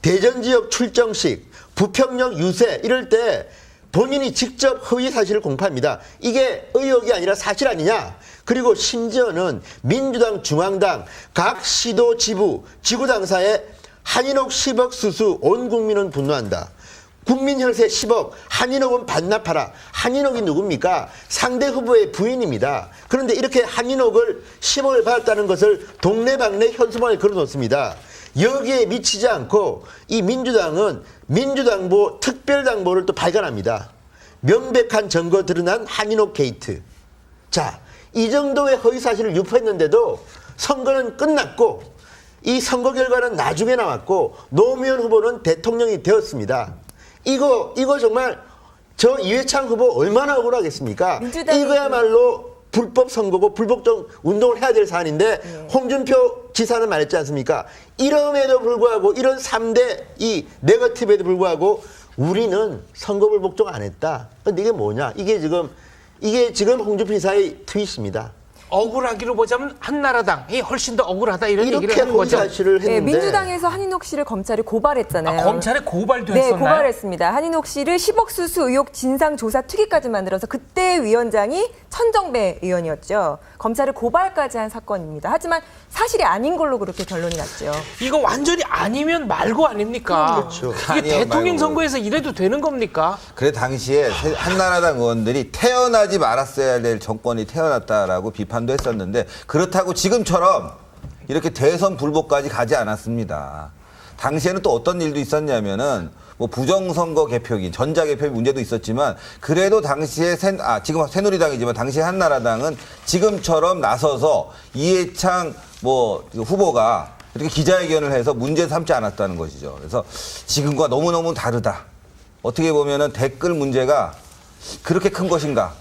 대전 지역 출정식, 부평역 유세 이럴 때 본인이 직접 허위 사실을 공표합니다. 이게 의혹이 아니라 사실 아니냐? 그리고 심지어는 민주당, 중앙당, 각 시도 지부, 지구당사에 한인옥 10억 수수, 온 국민은 분노한다. 국민 혈세 10억, 한인옥은 반납하라. 한인옥이 누굽니까? 상대 후보의 부인입니다. 그런데 이렇게 한인옥을 10억을 받았다는 것을 동네방네 현수막에 걸어놓습니다. 여기에 미치지 않고 이 민주당은 민주당보, 특별당보를 또 발간합니다. 명백한 증거 드러난 한인옥 게이트. 자, 이 정도의 허위사실을 유포했는데도 선거는 끝났고 이 선거 결과는 나중에 나왔고 노무현 후보는 대통령이 되었습니다. 이거 정말 저 이회창 후보 얼마나 억울하겠습니까? 이거야말로 불법 선거고 불법적 운동을 해야 될 사안인데 홍준표 지사는 말했지 않습니까? 이름에도 불구하고 이런 3대 이 네거티브에도 불구하고 우리는 선거 불복종 안 했다. 근데 이게 뭐냐? 이게 지금 홍준표 지사의 트윗입니다. 억울하기로 보자면 한나라당이 훨씬 더 억울하다 이런 얘기를 하는 이렇게 거죠. 사실을 했는데. 네, 민주당에서 한인옥 씨를 검찰이 고발했잖아요. 아, 검찰에 고발도 네, 했었나요? 고발했습니다. 한인옥 씨를 10억 수수 의혹 진상조사 특위까지 만들어서 그때 위원장이 천정배 의원이었죠. 검찰을 고발까지 한 사건입니다. 하지만 사실이 아닌 걸로 그렇게 결론이 났죠. 이거 완전히 아니면 말고 아닙니까? 그렇죠. 이게 아니요, 대통령 말고. 선거에서 이래도 되는 겁니까? 그래 당시에 한나라당 의원들이 태어나지 말았어야 될 정권이 태어났다라고 비판도 했었는데 그렇다고 지금처럼 이렇게 대선 불복까지 가지 않았습니다. 당시에는 또 어떤 일도 있었냐면은 뭐 부정선거 개표기, 전자개표 문제도 있었지만 그래도 당시에 지금 새누리당이지만 당시 한나라당은 지금처럼 나서서 이해창 후보가 이렇게 기자회견을 해서 문제 삼지 않았다는 것이죠. 그래서 지금과 너무너무 다르다. 어떻게 보면은 댓글 문제가 그렇게 큰 것인가.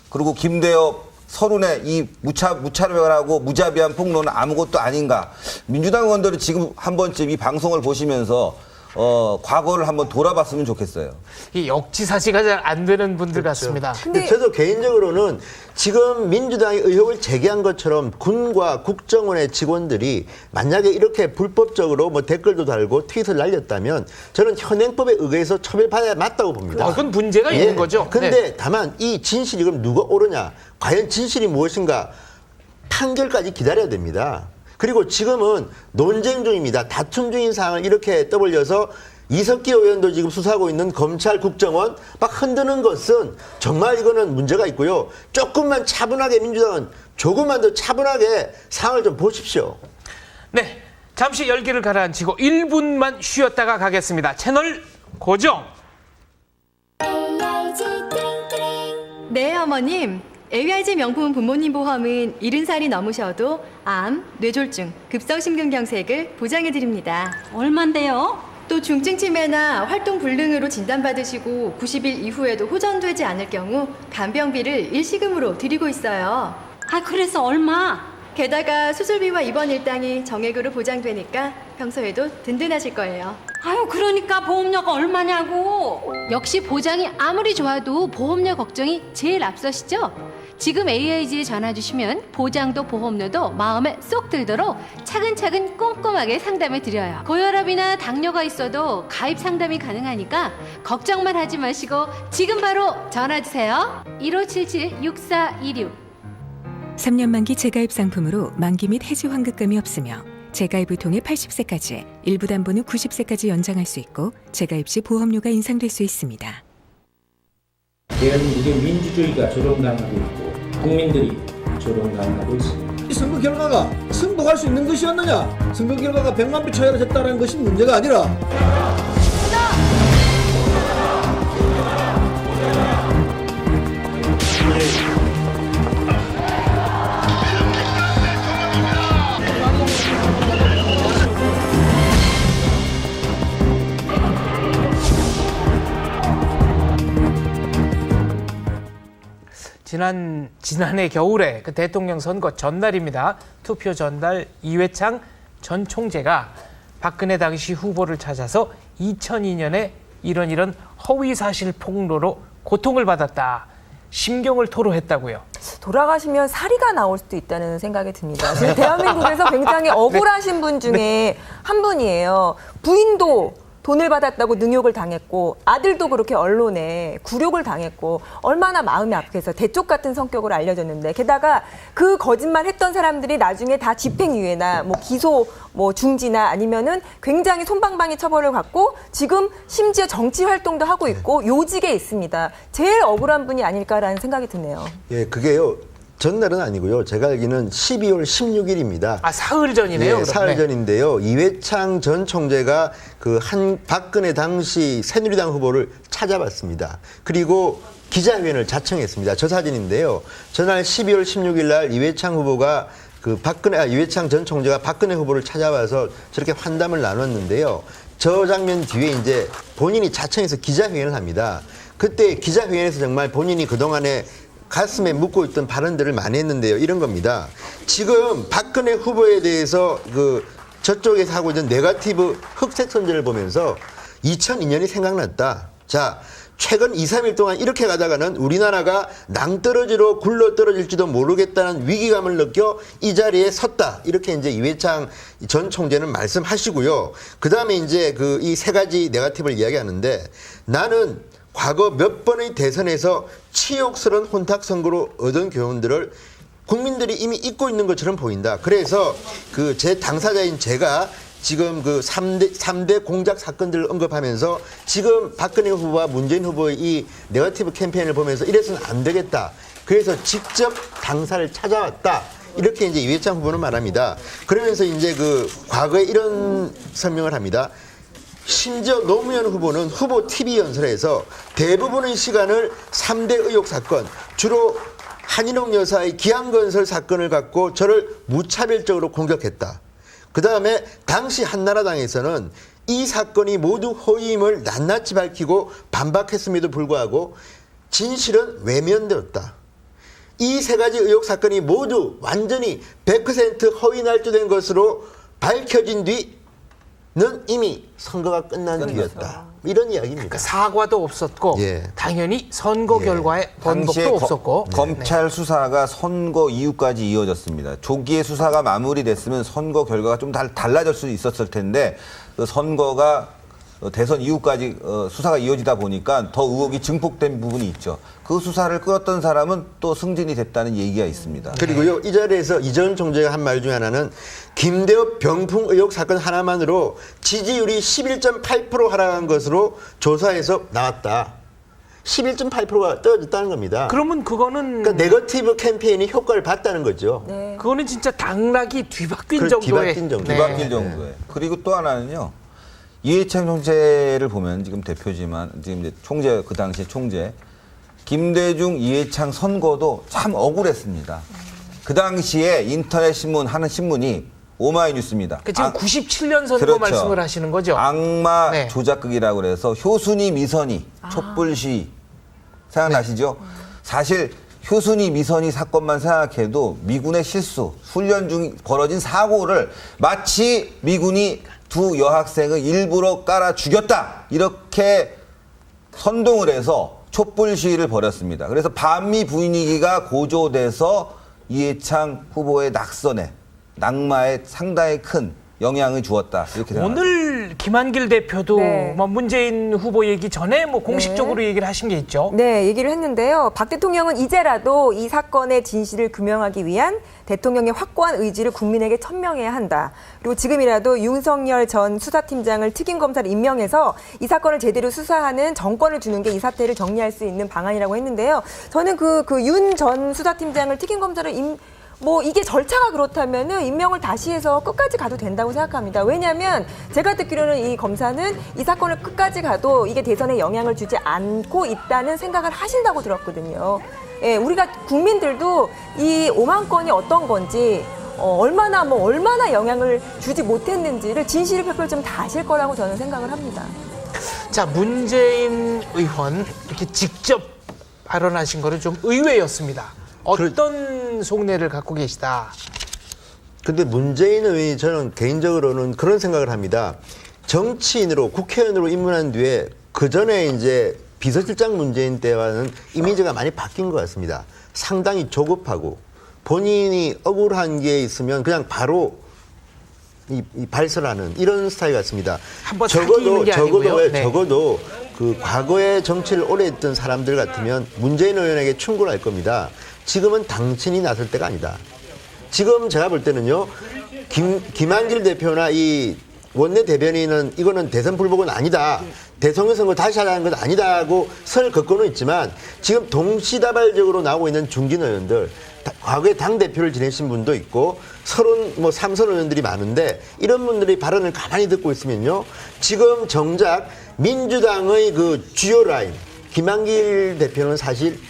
그리고 김대엽 서른의 이 무차별하고 무자비한 폭로는 아무것도 아닌가. 민주당 의원들은 지금 한 번쯤 이 방송을 보시면서 과거를 한번 돌아봤으면 좋겠어요. 이 역지사지가 잘 안 되는 분들 그렇죠. 같습니다. 근데 저도 개인적으로는 지금 민주당이 의혹을 제기한 것처럼 군과 국정원의 직원들이 만약에 이렇게 불법적으로 뭐 댓글도 달고 트윗을 날렸다면 저는 현행법에 의해서 처벌받아야 맞다고 봅니다. 그건 문제가 있는 거죠. 근데 네. 다만 이 진실이 그럼 누가 옳으냐? 과연 진실이 무엇인가? 판결까지 기다려야 됩니다. 그리고 지금은 논쟁 중입니다. 다툼 중인 상황을 이렇게 떠벌려서 이석기 의원도 지금 수사하고 있는 검찰 국정원 막 흔드는 것은 정말 이거는 문제가 있고요. 조금만 차분하게 민주당은 조금만 더 차분하게 상황을 좀 보십시오. 네, 잠시 열기를 가라앉히고 1분만 쉬었다가 가겠습니다. 채널 고정. 네, 어머님. AIG 명품 부모님 보험은 70살이 넘으셔도 암, 뇌졸중, 급성심근경색을 보장해드립니다. 얼만데요? 또 중증 치매나 활동 불능으로 진단받으시고 90일 이후에도 호전되지 않을 경우 간병비를 일시금으로 드리고 있어요. 아, 그래서 얼마? 게다가 수술비와 입원 일당이 정액으로 보장되니까 평소에도 든든하실 거예요. 아유, 그러니까 보험료가 얼마냐고. 역시 보장이 아무리 좋아도 보험료 걱정이 제일 앞서시죠? 지금 AIG에 전화 주시면 보장도 보험료도 마음에 쏙 들도록 차근차근 꼼꼼하게 상담해 드려요. 고혈압이나 당뇨가 있어도 가입 상담이 가능하니까 걱정만 하지 마시고 지금 바로 전화 주세요. 1577-6426. 3년 만기 재가입 상품으로 만기 및 해지 환급금이 없으며 재가입을 통해 80세까지, 일부 담보는 90세까지 연장할 수 있고 재가입 시 보험료가 인상될 수 있습니다. 대한민국의 민주주의가 조롱당하고 있고 국민들이 조롱당하고 있습니다. 이 선거 결과가 승복할 수 있는 것이었느냐? 선거 결과가 100만 표 차이로 됐다는 것이 문제가 아니라 지난해 겨울에 그 대통령 선거 전날입니다. 투표 전날 이회창 전 총재가 박근혜 당시 후보를 찾아서 2002년에 이런 허위 사실 폭로로 고통을 받았다. 심경을 토로했다고요. 돌아가시면 사리가 나올 수도 있다는 생각이 듭니다. 지금 대한민국에서 굉장히 억울하신 분 중에 한 분이에요. 부인도 돈을 받았다고 능욕을 당했고 아들도 그렇게 언론에 굴욕을 당했고 얼마나 마음이 아프겠어요. 대쪽 같은 성격으로 알려졌는데 게다가 그 거짓말 했던 사람들이 나중에 다 집행유예나 뭐 기소 뭐 중지나 아니면은 굉장히 솜방망이 처벌을 받고 지금 심지어 정치 활동도 하고 있고 요직에 있습니다. 제일 억울한 분이 아닐까라는 생각이 드네요. 예, 그게요. 전날은 아니고요. 제가 알기는 12월 16일입니다. 아, 사흘 전이네요. 네, 사흘 전인데요. 이회창 전 총재가 그 박근혜 당시 새누리당 후보를 찾아봤습니다. 그리고 기자회견을 자청했습니다. 저 사진인데요. 전날 12월 16일 날 이회창 후보가 이회창 전 총재가 박근혜 후보를 찾아와서 저렇게 환담을 나눴는데요. 저 장면 뒤에 이제 본인이 자청해서 기자회견을 합니다. 그때 기자회견에서 정말 본인이 그동안에 가슴에 묻고 있던 발언들을 많이 했는데요. 이런 겁니다. 지금 박근혜 후보에 대해서 저쪽에서 하고 있는 네거티브 흑색 선전을 보면서 2002년이 생각났다. 자, 최근 2, 3일 동안 이렇게 가다가는 우리나라가 낭떠러지로 굴러떨어질지도 모르겠다는 위기감을 느껴 이 자리에 섰다. 이렇게 이제 이회창 전 총재는 말씀하시고요. 그 다음에 이제 이 세 가지 네거티브를 이야기하는데 나는 과거 몇 번의 대선에서 치욕스러운 혼탁 선거로 얻은 교훈들을 국민들이 이미 잊고 있는 것처럼 보인다. 그래서 제 당사자인 제가 지금 3대 공작 사건들을 언급하면서 지금 박근혜 후보와 문재인 후보의 이 네거티브 캠페인을 보면서 이래서는 안 되겠다. 그래서 직접 당사를 찾아왔다. 이렇게 이제 이회창 후보는 말합니다. 그러면서 이제 과거에 이런 설명을 합니다. 심지어 노무현 후보는 후보 TV 연설에서 대부분의 시간을 3대 의혹 사건, 주로 한인옥 여사의 기안건설 사건을 갖고 저를 무차별적으로 공격했다. 그 다음에 당시 한나라당에서는 이 사건이 모두 허위임을 낱낱이 밝히고 반박했음에도 불구하고 진실은 외면되었다. 이 세 가지 의혹 사건이 모두 완전히 100% 허위 날조된 것으로 밝혀진 뒤는 이미 선거가 끝난 뒤였다. 이런 이야기입니다. 그러니까 사과도 없었고 예. 당연히 선거 결과에 번복도 없었고 검찰 수사가 선거 이후까지 이어졌습니다. 조기에 수사가 마무리됐으면 선거 결과가 좀 달라질 수 있었을 텐데 그 선거가 대선 이후까지 수사가 이어지다 보니까 더 의혹이 증폭된 부분이 있죠. 그 수사를 끌었던 사람은 또 승진이 됐다는 얘기가 있습니다. 그리고요, 이 자리에서 이 전 총재가 한 말 중에 하나는 김대엽 병풍 의혹 사건 하나만으로 지지율이 11.8% 하락한 것으로 조사에서 나왔다. 11.8%가 떨어졌다는 겁니다. 그러면 그거는 그러니까 네거티브 캠페인이 효과를 봤다는 거죠. 네. 그거는 진짜 당락이 뒤바뀐 정도의 뒤바뀔 정도에. 그리고 또 하나는요. 이회창 총재를 보면 지금 대표지만 지금 이제 총재 그 당시에 총재 김대중 이회창 선거도 참 억울했습니다. 그 당시에 인터넷 신문 하는 신문이 오마이뉴스입니다. 지금 97년 선거 그렇죠. 말씀을 하시는 거죠? 악마 네. 조작극이라고 그래서 효순이 미선이 촛불 시위 생각나시죠? 사실 효순이 미선이 사건만 생각해도 미군의 실수, 훈련 중 벌어진 사고를 마치 미군이 두 여학생을 일부러 깔아 죽였다. 이렇게 선동을 해서 촛불 시위를 벌였습니다. 그래서 반미 분위기가 고조돼서 이회창 후보의 낙선에, 낙마에 상당히 큰 영향을 주었다. 이렇게 생각합니다. 오늘 김한길 대표도 네. 문재인 후보 얘기 전에 공식적으로 얘기를 하신 게 있죠. 네, 얘기를 했는데요. 박 대통령은 이제라도 이 사건의 진실을 규명하기 위한 대통령의 확고한 의지를 국민에게 천명해야 한다. 그리고 지금이라도 윤석열 전 수사팀장을 특임검사를 임명해서 이 사건을 제대로 수사하는 정권을 주는 게 이 사태를 정리할 수 있는 방안이라고 했는데요. 저는 윤 전 수사팀장을 특임검사를 이게 절차가 그렇다면은 임명을 다시 해서 끝까지 가도 된다고 생각합니다. 왜냐하면 제가 듣기로는 이 검사는 이 사건을 끝까지 가도 이게 대선에 영향을 주지 않고 있다는 생각을 하신다고 들었거든요. 예, 우리가 국민들도 이 5만 건이 어떤 건지 얼마나 영향을 주지 못했는지를 진실을 펼펼 좀 다 아실 거라고 저는 생각을 합니다. 자, 문재인 의원 이렇게 직접 발언하신 거는 좀 의외였습니다. 어떤 속내를 갖고 계시다. 근데 문재인 의원이 저는 개인적으로는 그런 생각을 합니다. 정치인으로 국회의원으로 입문한 뒤에 그 전에 이제 비서실장 문재인 때와는 이미지가 많이 바뀐 것 같습니다. 상당히 조급하고 본인이 억울한 게 있으면 그냥 바로 이 발설하는 이런 스타일 같습니다. 한번 사귀는 게 아니고요. 네. 적어도 그 과거에 정치를 오래 했던 사람들 같으면 문재인 의원에게 충고를 할 겁니다. 지금은 당신이 나설 때가 아니다. 지금 제가 볼 때는요, 김한길 대표나 이 원내 대변인은 이거는 대선 불복은 아니다. 대통령 선거 다시 하자는 건 아니다고 선을 긋고는 있지만 지금 동시다발적으로 나오고 있는 중진 의원들, 과거에 당대표를 지내신 분도 있고 서른 뭐 삼선 의원들이 많은데 이런 분들이 발언을 가만히 듣고 있으면요, 지금 정작 민주당의 그 주요 라인 김한길 대표는 사실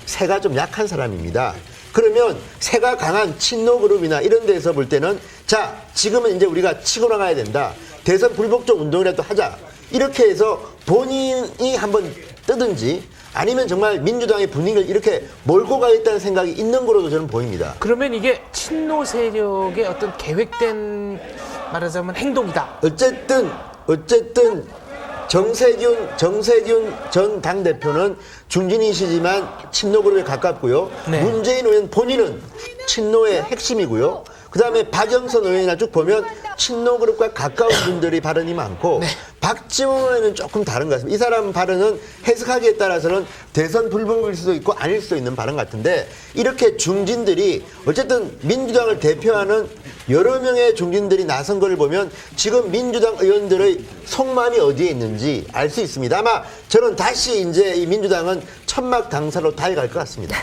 세가 좀 약한 사람입니다. 그러면 세가 강한 친노 그룹이나 이런 데서 볼 때는 자, 지금은 이제 우리가 치고 나가야 된다. 대선 불복종 운동이라도 하자. 이렇게 해서 본인이 한번 뜨든지 아니면 정말 민주당의 분위기를 이렇게 몰고 가겠다는 생각이 있는 거로도 저는 보입니다. 그러면 이게 친노 세력의 어떤 계획된 말하자면 행동이다. 어쨌든 정세균 전 당대표는 중진이시지만 친노 그룹에 가깝고요. 네. 문재인 의원 본인은 친노의 핵심이고요. 그다음에 박영선 의원이나 쭉 보면 친노 그룹과 가까운 분들이 발언이 많고 네. 박지원 의원은 조금 다른 것 같습니다. 이 사람 발언은 해석하기에 따라서는 대선 불복일 수도 있고 아닐 수도 있는 발언 같은데 이렇게 중진들이 어쨌든 민주당을 대표하는 여러 명의 중진들이 나선 걸 보면 지금 민주당 의원들의 속마음이 어디에 있는지 알 수 있습니다. 아마 저는 다시 이제 이 민주당은 천막 당사로 다해갈 것 같습니다.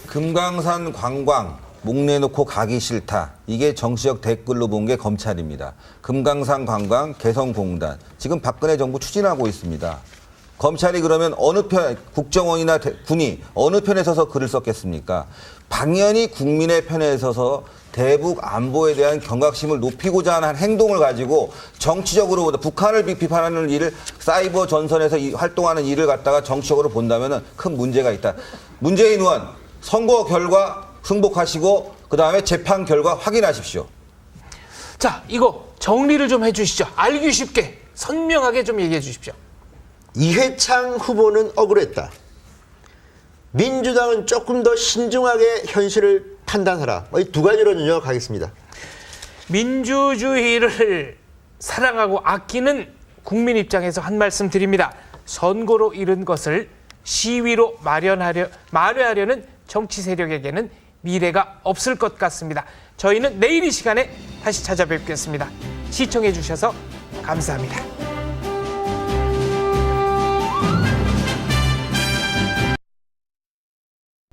금강산 관광 목 내놓고 가기 싫다. 이게 정치적 댓글로 본 게 검찰입니다. 금강산 관광 개성공단 지금 박근혜 정부 추진하고 있습니다. 검찰이 그러면 어느 편, 국정원이나 군이 어느 편에 서서 글을 썼겠습니까? 당연히 국민의 편에 서서 대북 안보에 대한 경각심을 높이고자 하는 행동을 가지고 정치적으로보다 북한을 비판하는 일을 사이버 전선에서 활동하는 일을 갖다가 정치적으로 본다면 큰 문제가 있다. 문재인 의원 선거 결과 승복하시고 그다음에 재판 결과 확인하십시오. 자, 이거 정리를 좀 해주시죠. 알기 쉽게 선명하게 좀 얘기해 주십시오. 이회창 후보는 억울했다. 민주당은 조금 더 신중하게 현실을 판단하라. 이 두 가지로 요약하겠습니다. 민주주의를 사랑하고 아끼는 국민 입장에서 한 말씀 드립니다. 선거로 잃은 것을 시위로 만회하려는 정치 세력에게는 미래가 없을 것 같습니다. 저희는 내일 이 시간에 다시 찾아뵙겠습니다. 시청해 주셔서 감사합니다.